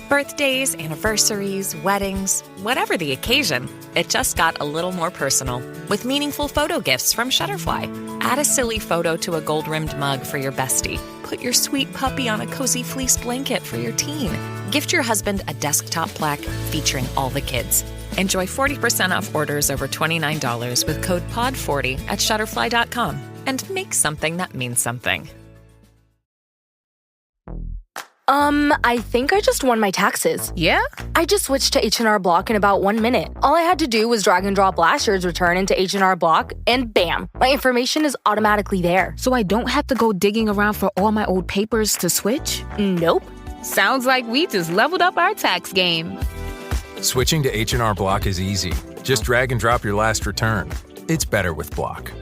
Birthdays, anniversaries, weddings, whatever the occasion, it just got a little more personal with meaningful photo gifts from Shutterfly. Add a silly photo to a gold-rimmed mug for your bestie. Put your sweet puppy on a cozy fleece blanket for your teen. Gift your husband a desktop plaque featuring all the kids. Enjoy 40% off orders over $29 with code POD40 at Shutterfly.com and make something that means something. I think I just won my taxes. Yeah? I just switched to H&R Block in about 1 minute. All I had to do was drag and drop last year's return into H&R Block, and bam, my information is automatically there. So I don't have to go digging around for all my old papers to switch? Nope. Sounds like we just leveled up our tax game. Switching to H&R Block is easy. Just drag and drop your last return. It's better with Block.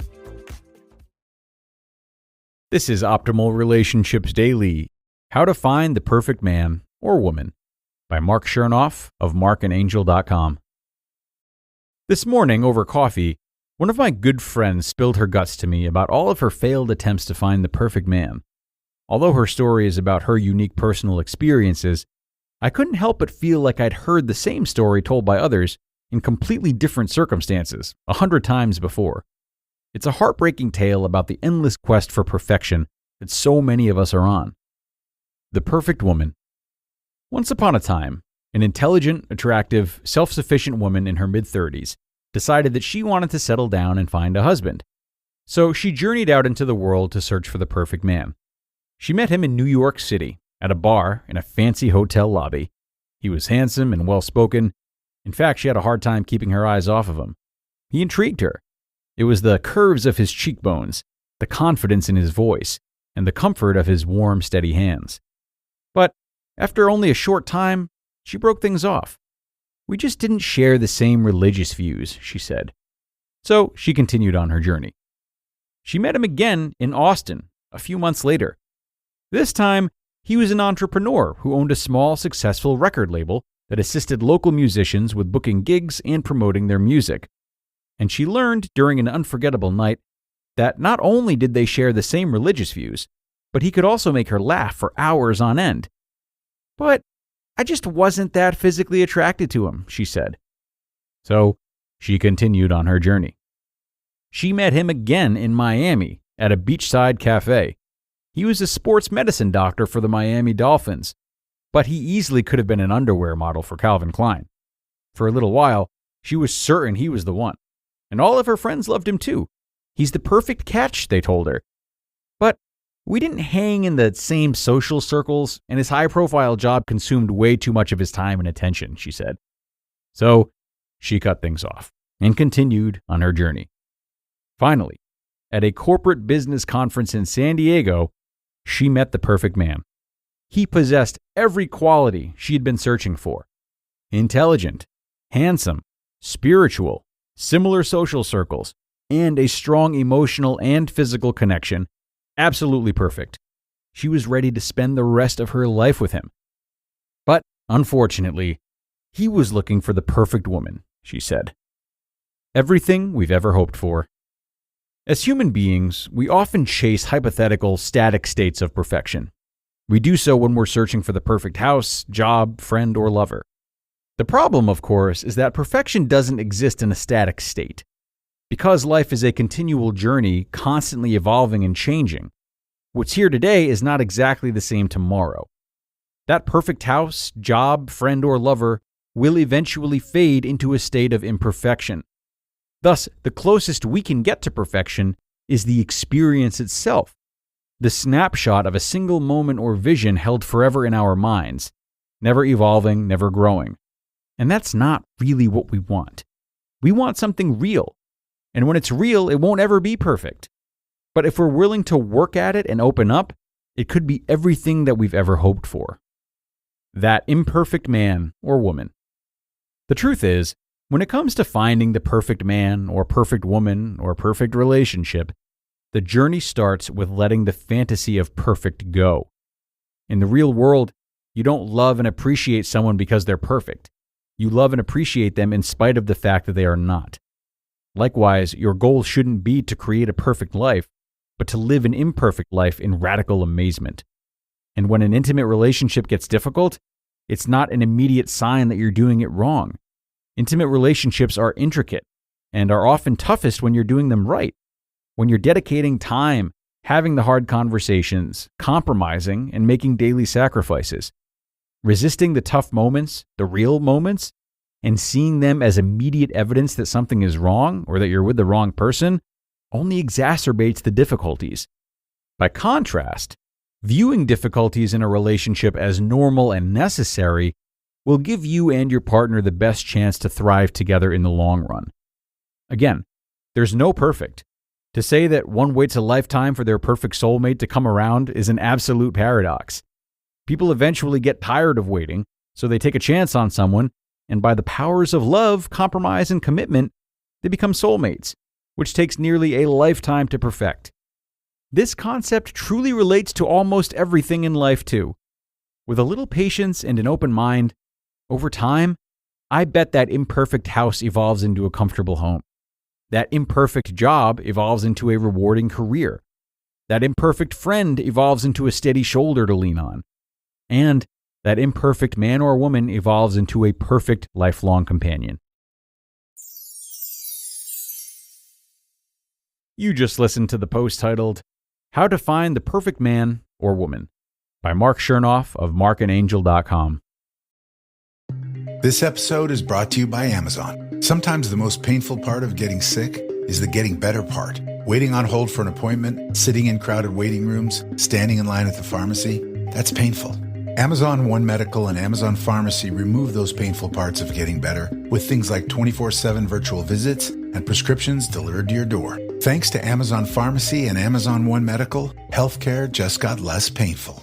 This is Optimal Relationships Daily. How to Find the Perfect Man or Woman by Marc Chernoff of markandangel.com. This morning, over coffee, one of my good friends spilled her guts to me about all of her failed attempts to find the perfect man. Although her story is about her unique personal experiences, I couldn't help but feel like I'd heard the same story told by others in completely different circumstances 100 times before. It's a heartbreaking tale about the endless quest for perfection that so many of us are on. The perfect woman. Once upon a time, an intelligent, attractive, self-sufficient woman in her mid-30s decided that she wanted to settle down and find a husband. So she journeyed out into the world to search for the perfect man. She met him in New York City, at a bar in a fancy hotel lobby. He was handsome and well-spoken. In fact, she had a hard time keeping her eyes off of him. He intrigued her. It was the curves of his cheekbones, the confidence in his voice, and the comfort of his warm, steady hands. But after only a short time, she broke things off. We just didn't share the same religious views, she said. So she continued on her journey. She met him again in Austin a few months later. This time, he was an entrepreneur who owned a small, successful record label that assisted local musicians with booking gigs and promoting their music. And she learned during an unforgettable night that not only did they share the same religious views, but he could also make her laugh for hours on end. But I just wasn't that physically attracted to him, she said. So she continued on her journey. She met him again in Miami at a beachside cafe. He was a sports medicine doctor for the Miami Dolphins, but he easily could have been an underwear model for Calvin Klein. For a little while, she was certain he was the one, and all of her friends loved him too. He's the perfect catch, they told her. But we didn't hang in the same social circles, and his high-profile job consumed way too much of his time and attention, she said. So she cut things off and continued on her journey. Finally, at a corporate business conference in San Diego, she met the perfect man. He possessed every quality she had been searching for. Intelligent, handsome, spiritual, similar social circles, and a strong emotional and physical connection. Absolutely perfect. She was ready to spend the rest of her life with him. But, unfortunately, he was looking for the perfect woman, she said. Everything we've ever hoped for. As human beings, we often chase hypothetical, static states of perfection. We do so when we're searching for the perfect house, job, friend, or lover. The problem, of course, is that perfection doesn't exist in a static state. Because life is a continual journey, constantly evolving and changing, what's here today is not exactly the same tomorrow. That perfect house, job, friend, or lover will eventually fade into a state of imperfection. Thus, the closest we can get to perfection is the experience itself, the snapshot of a single moment or vision held forever in our minds, never evolving, never growing. And that's not really what we want. We want something real. And when it's real, it won't ever be perfect. But if we're willing to work at it and open up, it could be everything that we've ever hoped for. That imperfect man or woman. The truth is, when it comes to finding the perfect man or perfect woman or perfect relationship, the journey starts with letting the fantasy of perfect go. In the real world, you don't love and appreciate someone because they're perfect. You love and appreciate them in spite of the fact that they are not. Likewise, your goal shouldn't be to create a perfect life, but to live an imperfect life in radical amazement. And when an intimate relationship gets difficult, It's not an immediate sign that you're doing it wrong. Intimate relationships are intricate and are often toughest when you're doing them right. When you're dedicating time, having the hard conversations, compromising, and making daily sacrifices. Resisting the tough moments, the real moments, and seeing them as immediate evidence that something is wrong or that you're with the wrong person only exacerbates the difficulties. By contrast, viewing difficulties in a relationship as normal and necessary will give you and your partner the best chance to thrive together in the long run. Again, there's no perfect. To say that one waits a lifetime for their perfect soulmate to come around is an absolute paradox. People eventually get tired of waiting, so they take a chance on someone, and by the powers of love, compromise, and commitment, they become soulmates, which takes nearly a lifetime to perfect. This concept truly relates to almost everything in life too. With a little patience and an open mind, over time, I bet that imperfect house evolves into a comfortable home. That imperfect job evolves into a rewarding career. That imperfect friend evolves into a steady shoulder to lean on. And that imperfect man or woman evolves into a perfect lifelong companion. You just listened to the post titled, How to Find the Perfect Man or Woman by Marc Chernoff of marcandangel.com. This episode is brought to you by Amazon. Sometimes the most painful part of getting sick is the getting better part. Waiting on hold for an appointment, sitting in crowded waiting rooms, standing in line at the pharmacy, that's painful. Amazon One Medical and Amazon Pharmacy remove those painful parts of getting better with things like 24/7 virtual visits and prescriptions delivered to your door. Thanks to Amazon Pharmacy and Amazon One Medical, healthcare just got less painful.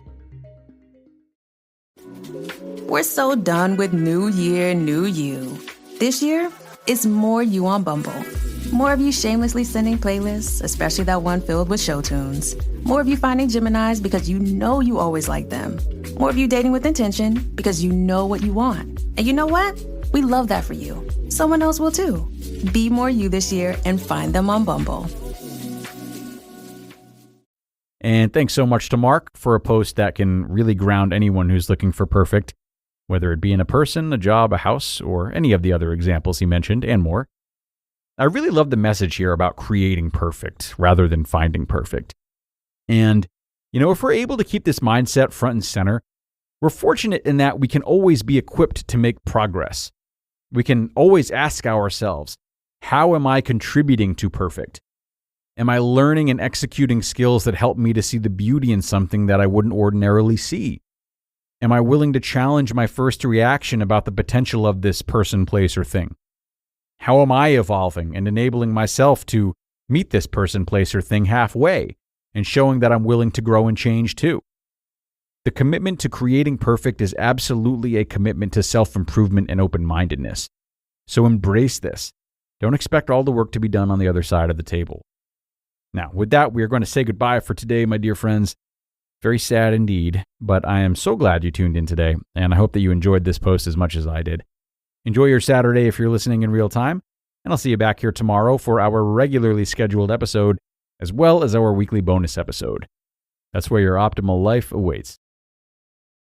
We're so done with New Year, New You. This year, it's more you on Bumble. More of you shamelessly sending playlists, especially that one filled with show tunes. More of you finding Geminis because you know you always like them. More of you dating with intention because you know what you want. And you know what? We love that for you. Someone else will too. Be more you this year and find them on Bumble. And thanks so much to Marc for a post that can really ground anyone who's looking for perfect, whether it be in a person, a job, a house, or any of the other examples he mentioned, and more. I really love the message here about creating perfect rather than finding perfect. And, if we're able to keep this mindset front and center, we're fortunate in that we can always be equipped to make progress. We can always ask ourselves, how am I contributing to perfect? Am I learning and executing skills that help me to see the beauty in something that I wouldn't ordinarily see? Am I willing to challenge my first reaction about the potential of this person, place, or thing? How am I evolving and enabling myself to meet this person, place, or thing halfway and showing that I'm willing to grow and change too? The commitment to creating perfect is absolutely a commitment to self-improvement and open-mindedness. So embrace this. Don't expect all the work to be done on the other side of the table. Now, with that, we are going to say goodbye for today, my dear friends. Very sad indeed, but I am so glad you tuned in today, and I hope that you enjoyed this post as much as I did. Enjoy your Saturday if you're listening in real time, and I'll see you back here tomorrow for our regularly scheduled episode, as well as our weekly bonus episode. That's where your optimal life awaits.